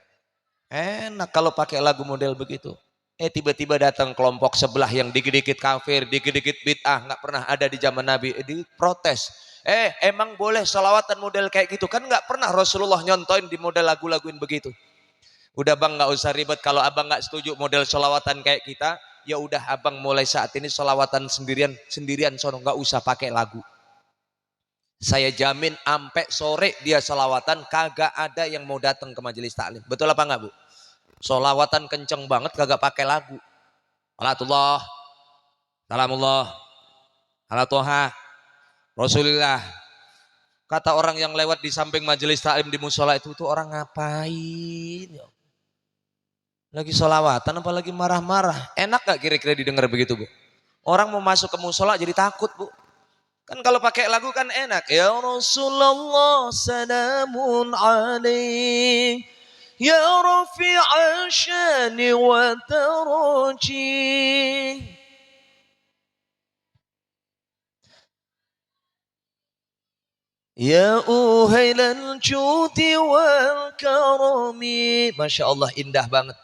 Enak kalau pakai lagu model begitu. Tiba-tiba datang kelompok sebelah yang dikit-dikit kafir, dikit-dikit bid'ah, nggak pernah ada di zaman Nabi, diprotes. Emang boleh sholawatan model kayak gitu? Kan nggak pernah Rasulullah nyontoin di model lagu-laguin begitu. Udah bang, nggak usah ribet. Kalau abang nggak setuju model sholawatan kayak kita, ya udah abang mulai saat ini sholawatan sendirian sono, nggak usah pakai lagu. Saya jamin ampe sore dia sholawatan, kagak ada yang mau datang ke majelis taklim. Betul apa nggak bu? Sholawatan kenceng banget, kagak pakai lagu. Salatullah, salamullah, ala toha, Rasulillah. Kata orang yang lewat di samping majelis taklim di musola itu tuh orang ngapain? Lagi sholawatan apalagi marah-marah. Enak gak kira-kira didengar begitu bu? Orang mau masuk ke musola jadi takut bu. Kan kalau pakai lagu kan enak. Ya Rasulullah salamun alaik. Ya rafi'a syani wa taraji. Ya uhailal judi wal karami. Masya Allah indah banget.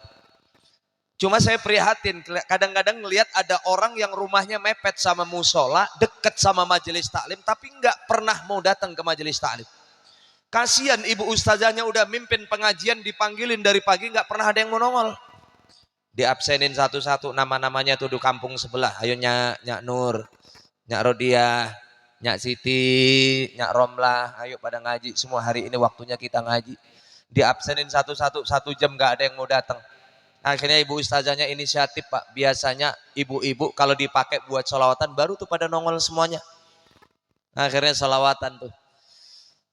Cuma saya prihatin, kadang-kadang ngelihat ada orang yang rumahnya mepet sama musola, deket sama majelis taklim, tapi nggak pernah mau datang ke majelis taklim. Kasihan ibu ustazahnya udah mimpin pengajian, dipanggilin dari pagi, nggak pernah ada yang mau nongol. Diabsenin satu-satu, nama-namanya tuh di kampung sebelah. Ayo Nyak Nur, Nyak Rodiah, Nyak Siti, Nyak Romlah, ayo pada ngaji. Semua hari ini waktunya kita ngaji. Diabsenin satu-satu, 1 jam nggak ada yang mau datang. Akhirnya ibu ustazahnya inisiatif pak. Biasanya ibu-ibu kalau dipakai buat sholawatan baru tuh pada nongol semuanya. Akhirnya sholawatan tuh.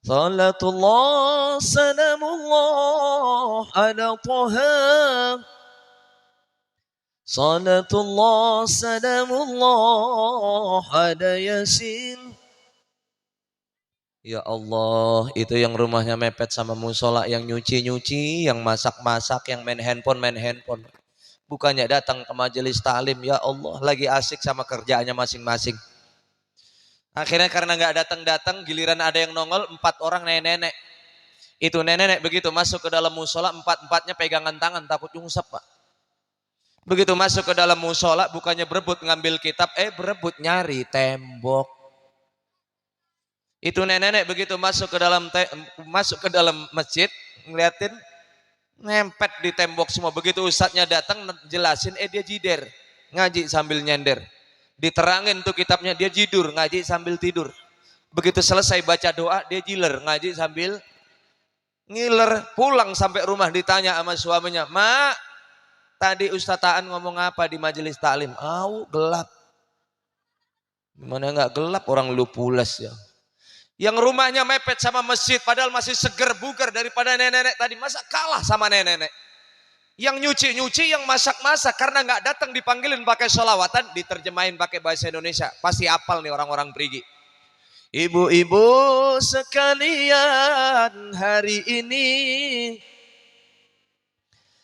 Salatullah salamullah ala toha. Salatullah salamullah ala yasin. Ya Allah, itu yang rumahnya mepet sama musola, yang nyuci-nyuci, yang masak-masak, yang main handphone. Bukannya datang ke majelis taklim, ya Allah, lagi asik sama kerjaannya masing-masing. Akhirnya karena nggak datang-datang, giliran ada yang nongol, 4 orang nenek-nenek. Itu nenek-nenek begitu masuk ke dalam musola, 4-empatnya pegangan tangan, takut nyungsep pak. Begitu masuk ke dalam musola, bukannya berebut ngambil kitab, berebut nyari tembok. Itu nenek-nenek begitu masuk ke dalam masjid, ngeliatin ngempet di tembok semua. Begitu ustadznya datang jelasin, dia jider, ngaji sambil nyender. Diterangin tuh kitabnya, dia jidur, ngaji sambil tidur. Begitu selesai baca doa, dia jiler, ngaji sambil ngiler. Pulang sampai rumah ditanya sama suaminya, "Mak, tadi Ustaz Taan ngomong apa di majelis taklim?" Gelap. Gimana nggak gelap, orang lu pulas ya. Yang rumahnya mepet sama masjid padahal masih seger bugar daripada nenek-nenek tadi, masa kalah sama nenek-nenek. Yang nyuci-nyuci, yang masak-masak, karena nggak datang dipanggilin pakai sholawatan, diterjemahin pakai bahasa Indonesia. Pasti hafal nih orang-orang perigi. Ibu-ibu sekalian, hari ini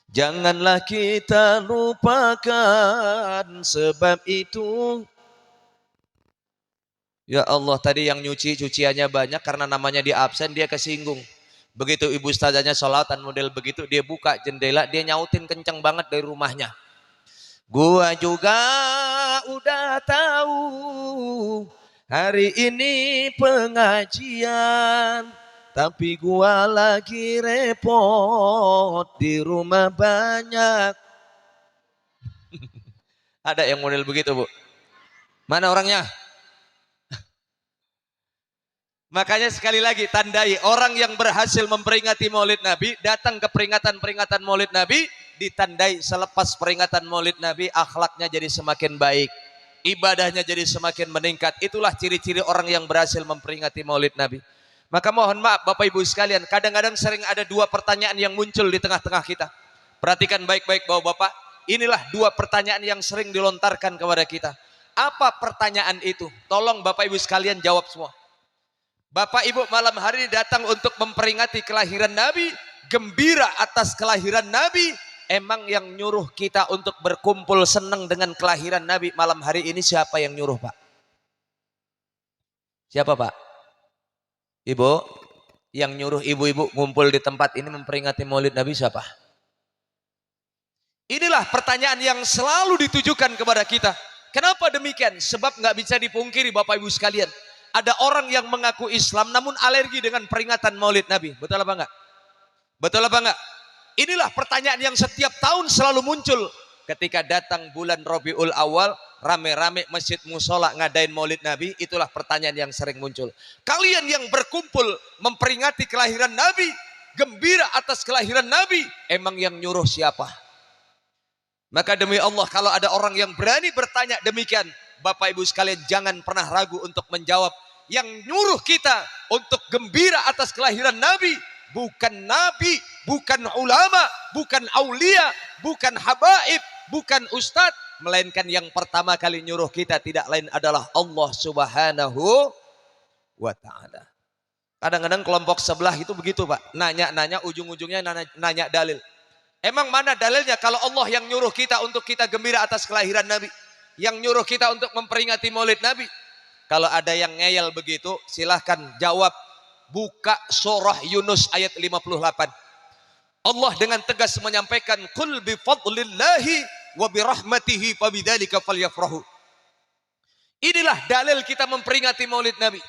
janganlah kita lupakan, sebab itu ya Allah, tadi yang nyuci cuciannya banyak karena namanya dia absen, dia kesinggung. Begitu ibu ustazahnya sholatan model begitu, dia buka jendela, dia nyautin kenceng banget dari rumahnya. Gua juga udah tahu hari ini pengajian, tapi gua lagi repot di rumah banyak. Ada yang model begitu bu? Mana orangnya? Makanya sekali lagi tandai orang yang berhasil memperingati Maulid Nabi, datang ke peringatan-peringatan Maulid Nabi, ditandai selepas peringatan Maulid Nabi akhlaknya jadi semakin baik, ibadahnya jadi semakin meningkat. Itulah ciri-ciri orang yang berhasil memperingati Maulid Nabi. Maka mohon maaf Bapak Ibu sekalian, kadang-kadang sering ada 2 pertanyaan yang muncul di tengah-tengah kita. Perhatikan baik-baik Bapak-bapak, inilah 2 pertanyaan yang sering dilontarkan kepada kita. Apa pertanyaan itu? Tolong Bapak Ibu sekalian jawab semua. Bapak Ibu malam hari ini datang untuk memperingati kelahiran Nabi, gembira atas kelahiran Nabi. Emang yang nyuruh kita untuk berkumpul senang dengan kelahiran Nabi malam hari ini siapa yang nyuruh Pak? Siapa Pak? Ibu? Yang nyuruh ibu-ibu ngumpul di tempat ini memperingati Maulid Nabi siapa? Inilah pertanyaan yang selalu ditujukan kepada kita. Kenapa demikian? Sebab nggak bisa dipungkiri Bapak Ibu sekalian. Ada orang yang mengaku Islam namun alergi dengan peringatan Maulid Nabi. Betul apa enggak? Betul apa enggak? Inilah pertanyaan yang setiap tahun selalu muncul. Ketika datang bulan Rabiul Awal, rame-rame masjid musola ngadain Maulid Nabi. Itulah pertanyaan yang sering muncul. Kalian yang berkumpul memperingati kelahiran Nabi, gembira atas kelahiran Nabi, emang yang nyuruh siapa? Maka demi Allah, kalau ada orang yang berani bertanya demikian, Bapak Ibu sekalian jangan pernah ragu untuk menjawab. Yang nyuruh kita untuk gembira atas kelahiran Nabi, bukan Nabi, bukan ulama, bukan aulia, bukan habaib, bukan ustadz, melainkan yang pertama kali nyuruh kita tidak lain adalah Allah Subhanahu wa ta'ala. Kadang-kadang kelompok sebelah itu begitu Pak, nanya-nanya ujung-ujungnya nanya dalil. Emang mana dalilnya kalau Allah yang nyuruh kita untuk kita gembira atas kelahiran Nabi, yang nyuruh kita untuk memperingati Maulid Nabi? Kalau ada yang ngeyel begitu, silahkan jawab. Buka surah Yunus ayat 58. Allah dengan tegas menyampaikan, "Qul bi fadlillahi wa bi rahmatihi fabidzalika falyafrahu." Inilah dalil kita memperingati Maulid Nabi.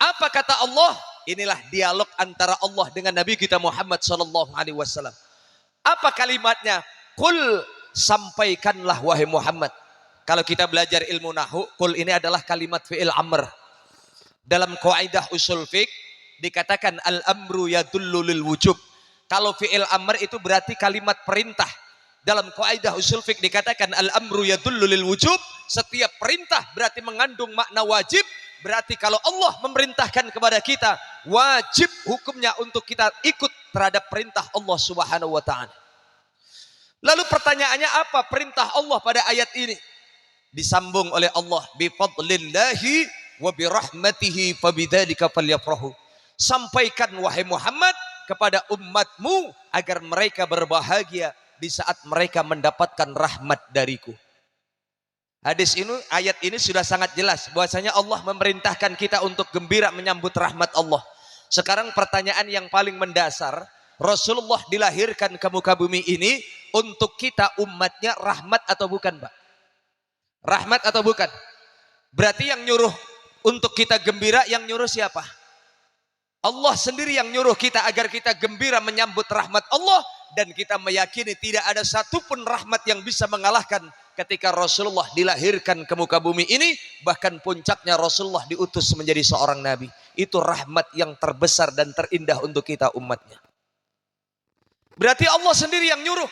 Apa kata Allah? Inilah dialog antara Allah dengan Nabi kita Muhammad sallallahu alaihi wasallam. Apa kalimatnya? Qul, sampaikanlah wahai Muhammad. Kalau kita belajar ilmu nahwu, qul ini adalah kalimat fi'il amr. Dalam kaidah usul fiqh dikatakan al-amru yadullu lil wujub. Kalau fi'il amr itu berarti kalimat perintah. Dalam kaidah usul fiqh dikatakan al-amru yadullu lil wujub. Setiap perintah berarti mengandung makna wajib. Berarti kalau Allah memerintahkan kepada kita, wajib hukumnya untuk kita ikut terhadap perintah Allah Subhanahu wa ta'ala. Lalu pertanyaannya apa perintah Allah pada ayat ini? Disambung oleh Allah, bi fadlillahi wa bi rahmatihi fabidzalika falyafrahu. Sampaikan wahai Muhammad kepada umatmu agar mereka berbahagia di saat mereka mendapatkan rahmat dariku. Hadis ini, ayat ini sudah sangat jelas bahwasanya Allah memerintahkan kita untuk gembira menyambut rahmat Allah. Sekarang pertanyaan yang paling mendasar, Rasulullah dilahirkan ke muka bumi ini untuk kita umatnya rahmat atau bukan, Pak? Rahmat atau bukan? Berarti yang nyuruh untuk kita gembira, yang nyuruh siapa? Allah sendiri yang nyuruh kita agar kita gembira menyambut rahmat Allah. Dan kita meyakini tidak ada satupun rahmat yang bisa mengalahkan ketika Rasulullah dilahirkan ke muka bumi ini. Bahkan puncaknya Rasulullah diutus menjadi seorang nabi. Itu rahmat yang terbesar dan terindah untuk kita umatnya. Berarti Allah sendiri yang nyuruh.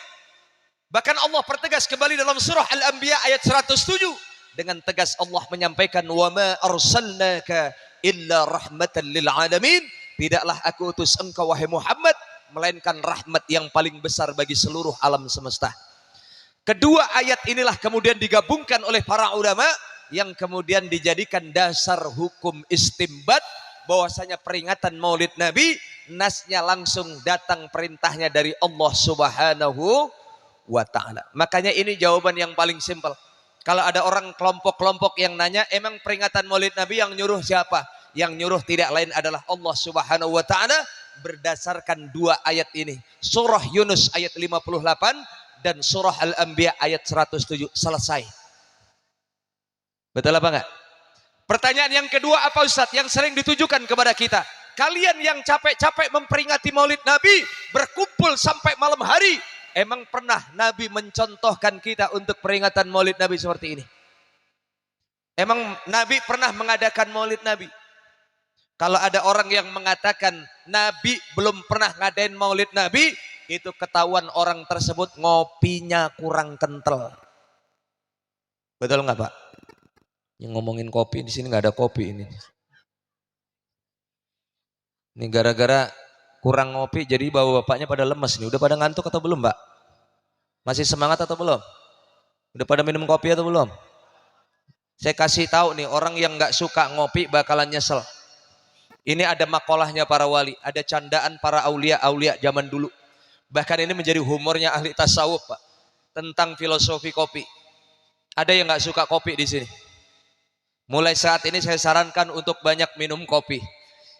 Bahkan Allah pertegas kembali dalam surah Al-Anbiya ayat 107. Dengan tegas Allah menyampaikan, "Wa ma arsalnaka illa rahmatan lil alamin." Tidaklah aku utus engkau wahai Muhammad melainkan rahmat yang paling besar bagi seluruh alam semesta. Kedua ayat inilah kemudian digabungkan oleh para ulama yang kemudian dijadikan dasar hukum istimbat bahwasanya peringatan Maulid Nabi nasnya langsung datang perintahnya dari Allah Subhanahu wa ta'ala. Makanya ini jawaban yang paling simpel. Kalau ada orang kelompok-kelompok yang nanya, emang peringatan Maulid Nabi yang nyuruh siapa? Yang nyuruh tidak lain adalah Allah Subhanahu wa ta'ala berdasarkan dua ayat ini. Surah Yunus ayat 58 dan surah Al-Anbiya ayat 107. Selesai. Betul apa enggak? Pertanyaan yang kedua apa Ustaz? Yang sering ditujukan kepada kita. Kalian yang capek-capek memperingati Maulid Nabi, berkumpul sampai malam hari. Emang pernah Nabi mencontohkan kita untuk peringatan Maulid Nabi seperti ini? Emang Nabi pernah mengadakan Maulid Nabi? Kalau ada orang yang mengatakan Nabi belum pernah ngadain Maulid Nabi, itu ketahuan orang tersebut ngopinya kurang kental. Betul nggak Pak? Yang ngomongin kopi di sini nggak ada kopi ini. Ini gara-gara kurang ngopi jadi bapak-bapaknya pada lemes nih. Udah pada ngantuk atau belum, Mbak? Masih semangat atau belum? Udah pada minum kopi atau belum? Saya kasih tahu nih, orang yang nggak suka ngopi bakalan nyesel. Ini ada makolahnya para wali, ada candaan para aulia zaman dulu. Bahkan ini menjadi humornya ahli tasawuf, Pak, tentang filosofi kopi. Ada yang nggak suka kopi di sini? Mulai saat ini saya sarankan untuk banyak minum kopi.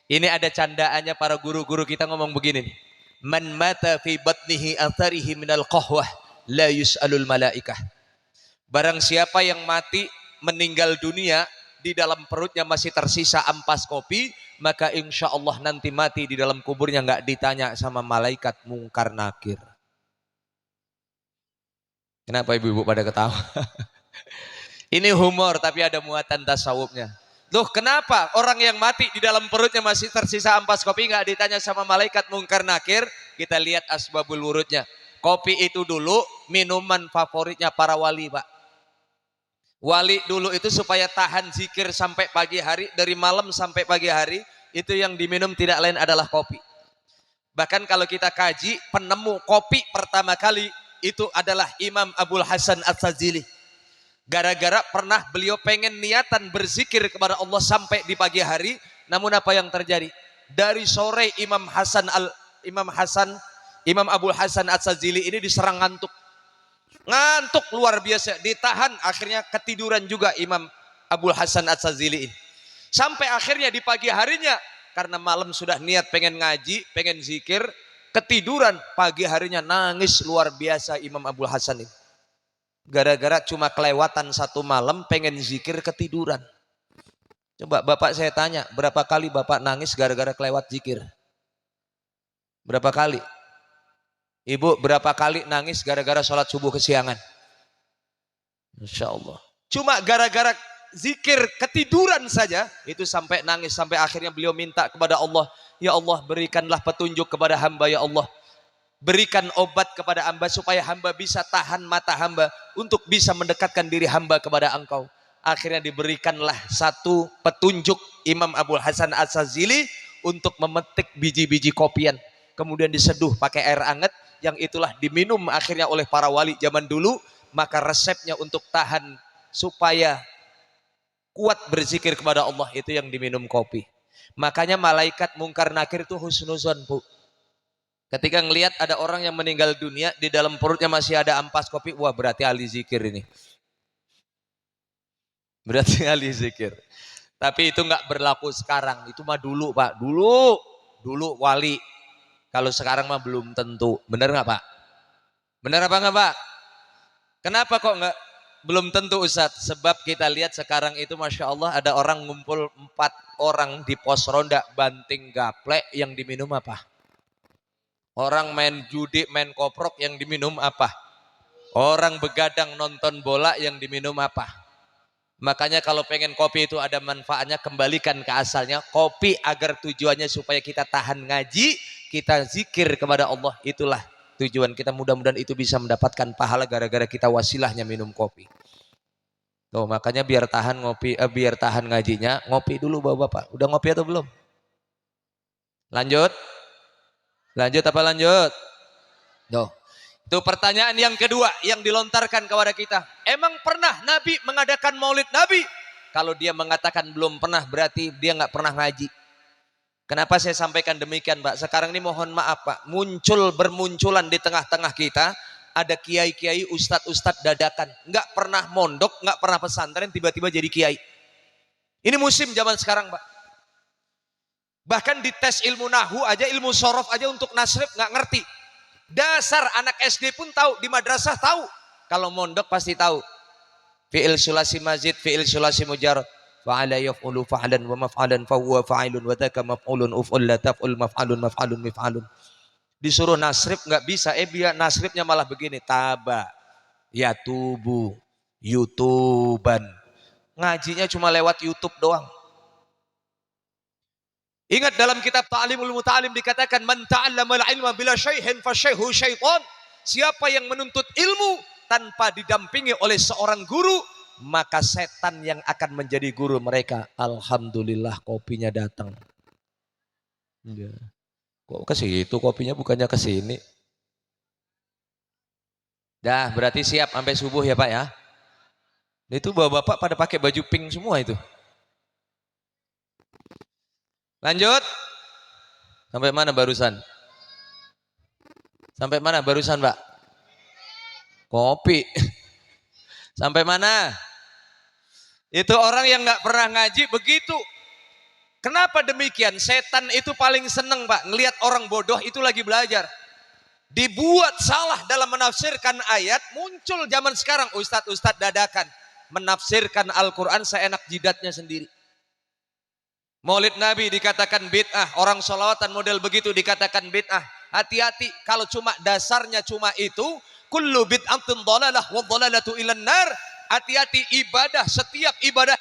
Ini ada candaannya para guru-guru kita ngomong begini nih. Man mata fi batnihi atharihi minal qahwah la yus'alul malaikah. Barang siapa yang mati meninggal dunia di dalam perutnya masih tersisa ampas kopi, maka insya Allah nanti mati di dalam kuburnya nggak ditanya sama malaikat mungkar nakir. Kenapa ibu-ibu pada ketawa? Ini humor tapi ada muatan tasawufnya. Loh kenapa orang yang mati di dalam perutnya masih tersisa ampas kopi nggak ditanya sama malaikat mungkar nakir? Kita lihat asbabul wurudnya. Kopi itu dulu minuman favoritnya para wali, Pak. Wali dulu itu supaya tahan zikir sampai pagi hari, dari malam sampai pagi hari, itu yang diminum tidak lain adalah kopi. Bahkan kalau kita kaji, penemu kopi pertama kali itu adalah Imam Abul Hasan As-Sazili. Gara-gara pernah beliau pengen niatan berzikir kepada Allah sampai di pagi hari, namun apa yang terjadi? Dari sore Imam Abul Hasan As-Sazili ini diserang ngantuk. Ngantuk luar biasa, ditahan, akhirnya ketiduran juga Imam Abul Hasan As-Sazili ini. Sampai akhirnya di pagi harinya, karena malam sudah niat pengen ngaji, pengen zikir, ketiduran, pagi harinya nangis luar biasa Imam Abul Hasan ini. Gara-gara cuma kelewatan satu malam pengen zikir ketiduran. Coba bapak saya tanya, berapa kali bapak nangis gara-gara kelewat zikir? Berapa kali? Ibu berapa kali nangis gara-gara sholat subuh kesiangan? Insya Allah. Cuma gara-gara zikir ketiduran saja itu sampai nangis, sampai akhirnya beliau minta kepada Allah, ya Allah berikanlah petunjuk kepada hamba ya Allah. Berikan obat kepada hamba supaya hamba bisa tahan mata hamba untuk bisa mendekatkan diri hamba kepada engkau. Akhirnya diberikanlah satu petunjuk Imam Abul Hasan As-Sazili untuk memetik biji-biji kopian. Kemudian diseduh pakai air hangat, yang itulah diminum akhirnya oleh para wali zaman dulu. Maka resepnya untuk tahan supaya kuat berzikir kepada Allah itu yang diminum kopi. Makanya malaikat mungkar nakir itu husnuzon, Bu. Ketika ngelihat ada orang yang meninggal dunia di dalam perutnya masih ada ampas kopi, wah berarti ahli zikir ini. Berarti ahli zikir. Tapi itu nggak berlaku sekarang. Itu mah dulu, Pak. Dulu wali. Kalau sekarang mah belum tentu. Bener nggak, Pak? Bener apa nggak, Pak? Kenapa kok nggak belum tentu, Ustadz? Sebab kita lihat sekarang itu Masya Allah ada orang ngumpul 4 orang di pos ronda banting gaplek, yang diminum apa? Orang main judi, main koprok, yang diminum apa? Orang begadang nonton bola, yang diminum apa? Makanya kalau pengen kopi itu ada manfaatnya, kembalikan ke asalnya. Kopi agar tujuannya supaya kita tahan ngaji, kita zikir kepada Allah, itulah tujuan kita. Mudah-mudahan itu bisa mendapatkan pahala gara-gara kita wasilahnya minum kopi. Tuh, makanya biar tahan biar tahan ngajinya, ngopi dulu Bapak-bapak. Udah ngopi atau belum? Lanjut? Lanjut apa lanjut? Tuh. Itu pertanyaan yang kedua yang dilontarkan kepada kita. Emang pernah Nabi mengadakan maulid Nabi? Kalau dia mengatakan belum pernah, berarti dia nggak pernah ngaji. Kenapa saya sampaikan demikian, Pak? Sekarang ini mohon maaf, Pak, bermunculan di tengah-tengah kita ada kiai-kiai, ustadz-ustadz dadakan, nggak pernah mondok, nggak pernah pesantren, tiba-tiba jadi kiai. Ini musim zaman sekarang, Pak. Bahkan di tes ilmu nahu aja, ilmu sorof aja untuk nasrif nggak ngerti. Dasar anak SD pun tahu, di madrasah tahu. Kalau mondok pasti tahu. Fi'il sulasi mazid, fi'il sulasi mujarrad. Fa'ala yaf'ulu fa'lan wa maf'alan fa huwa fa'ilun wa dzaka maf'ulun uf'ul la taf'ul maf'alun maf'alun mif'alun. Disuruh nasrif nggak bisa, biar nasrifnya malah begini, taba, yatubu, youtuban. Ngajinya cuma lewat YouTube doang. Ingat dalam kitab Ta'limul Muta'alim dikatakan man ta'allamal ilma bila syaihin fasyaihu syaitan. Siapa yang menuntut ilmu tanpa didampingi oleh seorang guru, maka setan yang akan menjadi guru mereka. Alhamdulillah kopinya datang. Ya. Kok ke situ kopinya, bukannya ke sini? Dah, berarti siap sampai subuh ya, Pak ya. Itu bapak-bapak pada pakai baju pink semua itu. Lanjut. Sampai mana barusan? Sampai mana barusan, Pak? Kopi. Sampai mana? Itu orang yang nggak pernah ngaji begitu. Kenapa demikian? Setan itu paling seneng, Pak, ngelihat orang bodoh itu lagi belajar. dibuat salah dalam menafsirkan ayat, muncul zaman sekarang ustadz-ustadz dadakan menafsirkan Al-Quran seenak jidatnya sendiri. Maulid Nabi dikatakan bid'ah, orang sholawatan model begitu dikatakan bid'ah. Hati-hati, kalau cuma dasarnya cuma itu, kullu bid'atin dhalalah wa dhalalatu ilan nar. Hati-hati, ibadah, setiap ibadah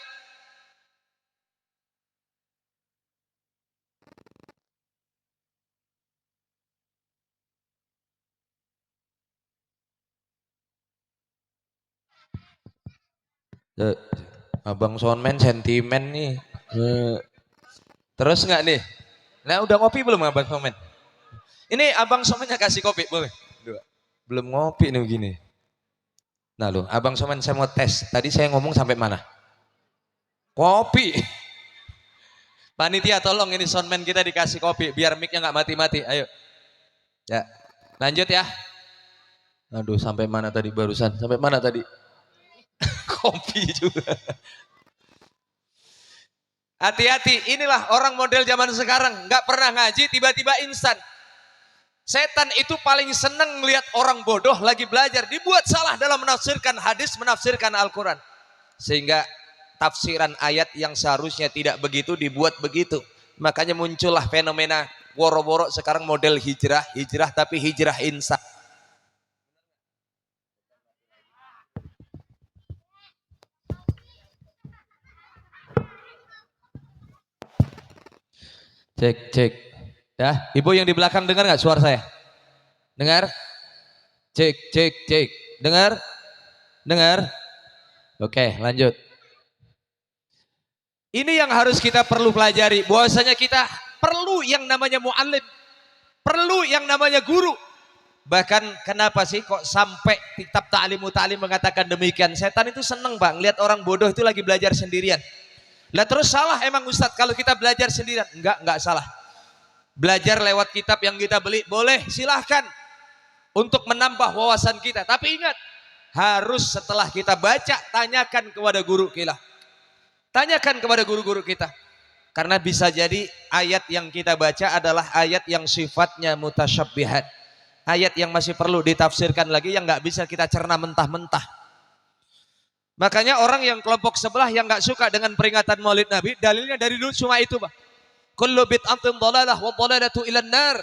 Abang Soundman sentimen nih. Terus nggak nih? Nah udah ngopi belum Abang Soundman? Ini Abang Soundmannya kasih kopi boleh? Belum ngopi nih begini. Nah lo, Abang Soundman saya mau tes. Tadi saya ngomong sampai mana? Kopi. Panitia tolong ini Soundman kita dikasih kopi biar mic-nya nggak mati-mati. Ayo. Ya. Lanjut ya. Aduh sampai mana tadi barusan? Sampai mana tadi? Kopi juga. Hati-hati, inilah orang model zaman sekarang, nggak pernah ngaji, tiba-tiba instan. Setan itu paling seneng melihat orang bodoh lagi belajar, dibuat salah dalam menafsirkan hadis, menafsirkan Al-Quran. Sehingga tafsiran ayat yang seharusnya tidak begitu, dibuat begitu. Makanya muncullah fenomena woro-woro sekarang model hijrah tapi hijrah instan. Cek. Ya, ibu yang di belakang dengar nggak suara saya? Dengar? Cek. Dengar? Oke, lanjut. Ini yang harus kita perlu pelajari. Bahwasanya kita perlu yang namanya mu'allim. Perlu yang namanya guru. Bahkan kenapa sih kok sampai kitab ta'limu ta'lim mengatakan demikian? Setan itu seneng Bang, lihat orang bodoh itu lagi belajar sendirian. Lah terus salah emang Ustadz kalau kita belajar sendirian? Enggak salah. Belajar lewat kitab yang kita beli boleh, silahkan untuk menambah wawasan kita. Tapi ingat, harus setelah kita baca tanyakan kepada guru kita. Tanyakan kepada guru-guru kita. Karena bisa jadi ayat yang kita baca adalah ayat yang sifatnya mutasyabbihat. Ayat yang masih perlu ditafsirkan lagi yang nggak bisa kita cerna mentah-mentah. Makanya orang yang kelompok sebelah yang nggak suka dengan peringatan Maulid Nabi, dalilnya dari dulu cuma itu, Bang. Kullu bid'atin dhalalah wa dhalalatu ilan nar.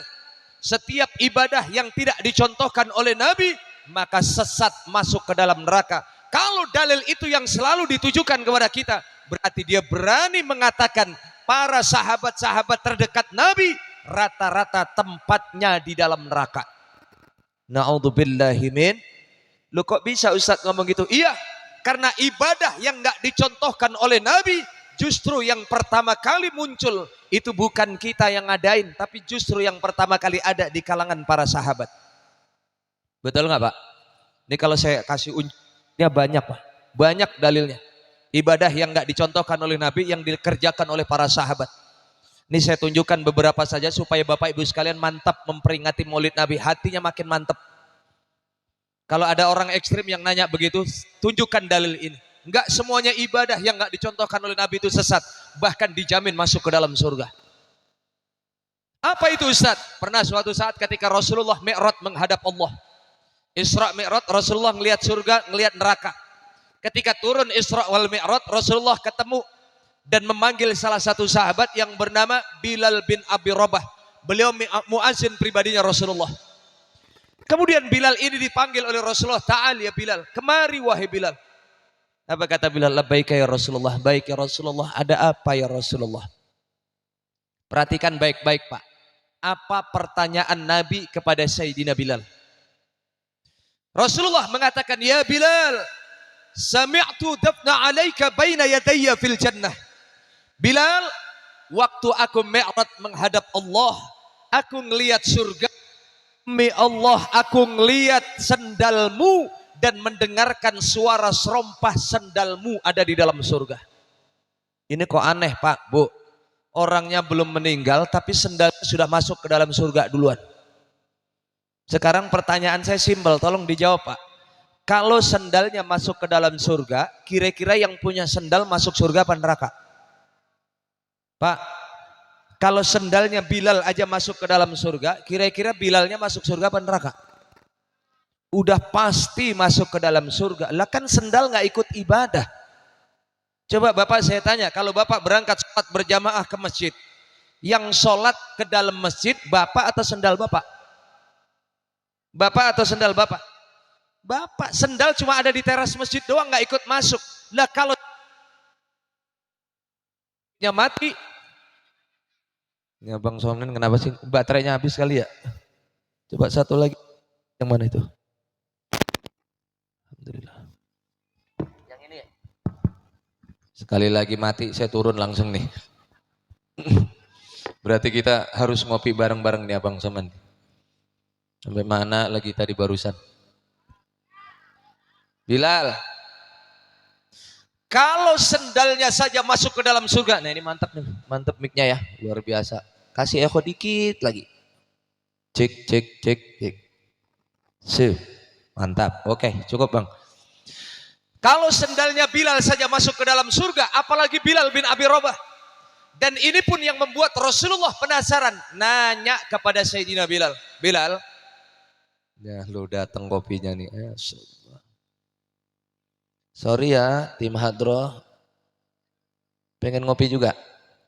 Setiap ibadah yang tidak dicontohkan oleh Nabi, maka sesat masuk ke dalam neraka. Kalau dalil itu yang selalu ditujukan kepada kita, berarti dia berani mengatakan para sahabat-sahabat terdekat Nabi rata-rata tempatnya di dalam neraka. Na'udzubillahi min. Lu kok bisa Ustaz ngomong gitu? Iya. Karena ibadah yang nggak dicontohkan oleh Nabi, justru yang pertama kali muncul itu bukan kita yang ngadain, tapi justru yang pertama kali ada di kalangan para sahabat. Betul nggak Pak? Ini kalau saya kasih unjuknya banyak Pak, banyak dalilnya. Ibadah yang nggak dicontohkan oleh Nabi yang dikerjakan oleh para sahabat. Ini saya tunjukkan beberapa saja supaya Bapak Ibu sekalian mantap memperingati Maulid Nabi, hatinya makin mantap. Kalau ada orang ekstrim yang nanya begitu, tunjukkan dalil ini. Enggak semuanya ibadah yang enggak dicontohkan oleh Nabi itu sesat. Bahkan dijamin masuk ke dalam surga. Apa itu Ustaz? Pernah suatu saat ketika Rasulullah Mi'raj menghadap Allah. Isra Mi'raj, Rasulullah melihat surga, melihat neraka. Ketika turun Isra wal Mi'raj, Rasulullah ketemu dan memanggil salah satu sahabat yang bernama Bilal bin Abi Rabah. Beliau muazin pribadinya Rasulullah. Kemudian Bilal ini dipanggil oleh Rasulullah, "Ta'al ya Bilal, kemari wahai Bilal." Apa kata Bilal? "Labbaika ya Rasulullah." Baik ya Rasulullah. Ada apa ya Rasulullah? Perhatikan baik-baik Pak. Apa pertanyaan Nabi kepada Sayyidina Bilal? Rasulullah mengatakan, "Ya Bilal, sami'tu dafna alaika baina yadayya fil jannah." Bilal, waktu aku Mi'raj menghadap Allah, aku ngelihat surga. Demi Allah, aku ngelihat sendalmu dan mendengarkan suara serompah sendalmu ada di dalam surga. Ini kok aneh Pak, Bu. Orangnya belum meninggal tapi sendal sudah masuk ke dalam surga duluan. Sekarang pertanyaan saya simpel, tolong dijawab Pak. Kalau sendalnya masuk ke dalam surga, kira-kira yang punya sendal masuk surga apa neraka? Pak, Kalau sendalnya Bilal aja masuk ke dalam surga, kira-kira Bilalnya masuk surga apa neraka? Udah pasti masuk ke dalam surga. Lah kan sendal nggak ikut ibadah. Coba Bapak saya tanya, kalau Bapak berangkat sholat berjamaah ke masjid, yang sholat ke dalam masjid Bapak atau sendal Bapak? Bapak atau sendal Bapak? Bapak. Sendal cuma ada di teras masjid doang, nggak ikut masuk. Lah kalau mati, ya Bang Somnen kenapa sih baterainya habis kali ya? Coba satu lagi, yang mana itu? Alhamdulillah. Yang ini ya? Sekali lagi mati saya turun langsung nih. Berarti kita harus ngopi bareng-bareng nih Abang Somen. Sampai mana lagi tadi barusan? Bilal, kalau sendalnya saja masuk ke dalam surga. Nah ini mantap nih, mantap mic-nya ya, luar biasa. Kasih echo dikit lagi. Cek, cek, cek, cek. Mantap, oke cukup Bang. Kalau sendalnya Bilal saja masuk ke dalam surga, apalagi Bilal bin Abi Rabah. Dan ini pun yang membuat Rasulullah penasaran, nanya kepada Sayyidina Bilal. Bilal, ya lu datang kopinya nih. Sorry ya tim Hadroh, pengen ngopi juga?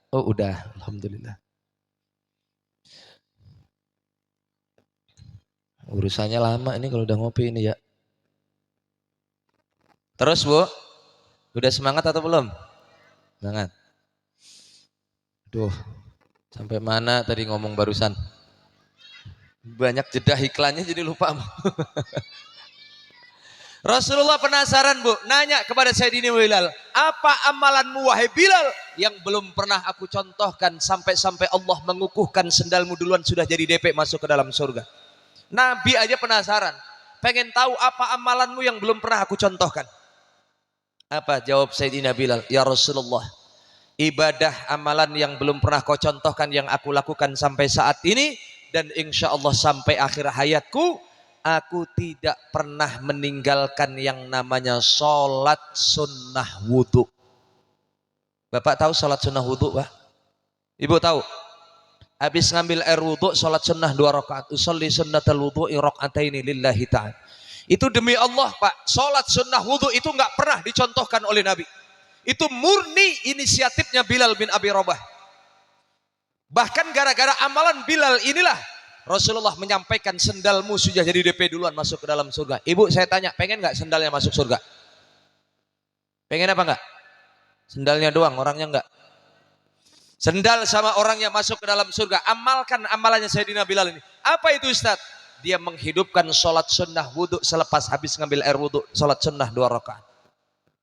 Oh udah, Alhamdulillah. Urusannya lama ini kalau udah ngopi ini ya. Terus Bu, udah semangat atau belum? Semangat. Duh, sampai mana tadi ngomong barusan? Banyak jeda iklannya jadi lupa. Rasulullah penasaran Bu, nanya kepada Sayyidina Bilal, apa amalanmu wahai Bilal yang belum pernah aku contohkan sampai-sampai Allah mengukuhkan sendalmu duluan sudah jadi DP masuk ke dalam surga. Nabi aja penasaran, pengen tahu apa amalanmu yang belum pernah aku contohkan. Apa jawab Sayyidina Bilal? Ya Rasulullah, ibadah amalan yang belum pernah kau contohkan yang aku lakukan sampai saat ini, dan insya Allah sampai akhir hayatku, aku tidak pernah meninggalkan yang namanya sholat sunnah wudhu. Bapak tahu sholat sunnah wudhu Pak? Ibu tahu? Habis ngambil air wudhu, sholat sunnah 2 rakaat. Usolli sunnatal wudhu'i raka'ataini lillahi ta'ala. Itu demi Allah Pak, sholat sunnah wudhu itu nggak pernah dicontohkan oleh Nabi. Itu murni inisiatifnya Bilal bin Abi Rabah. Bahkan gara-gara amalan Bilal inilah Rasulullah menyampaikan sendalmu sudah jadi DP duluan masuk ke dalam surga. Ibu saya tanya, pengen nggak sendalnya masuk surga? Pengen apa nggak? Sendalnya doang, orangnya nggak. Sendal sama orangnya masuk ke dalam surga. Amalkan amalannya Sayyidina Bilal ini. Apa itu Ustaz? Dia menghidupkan sholat sunnah wudhu selepas habis ngambil air wudhu. Sholat sunnah 2 rakaat.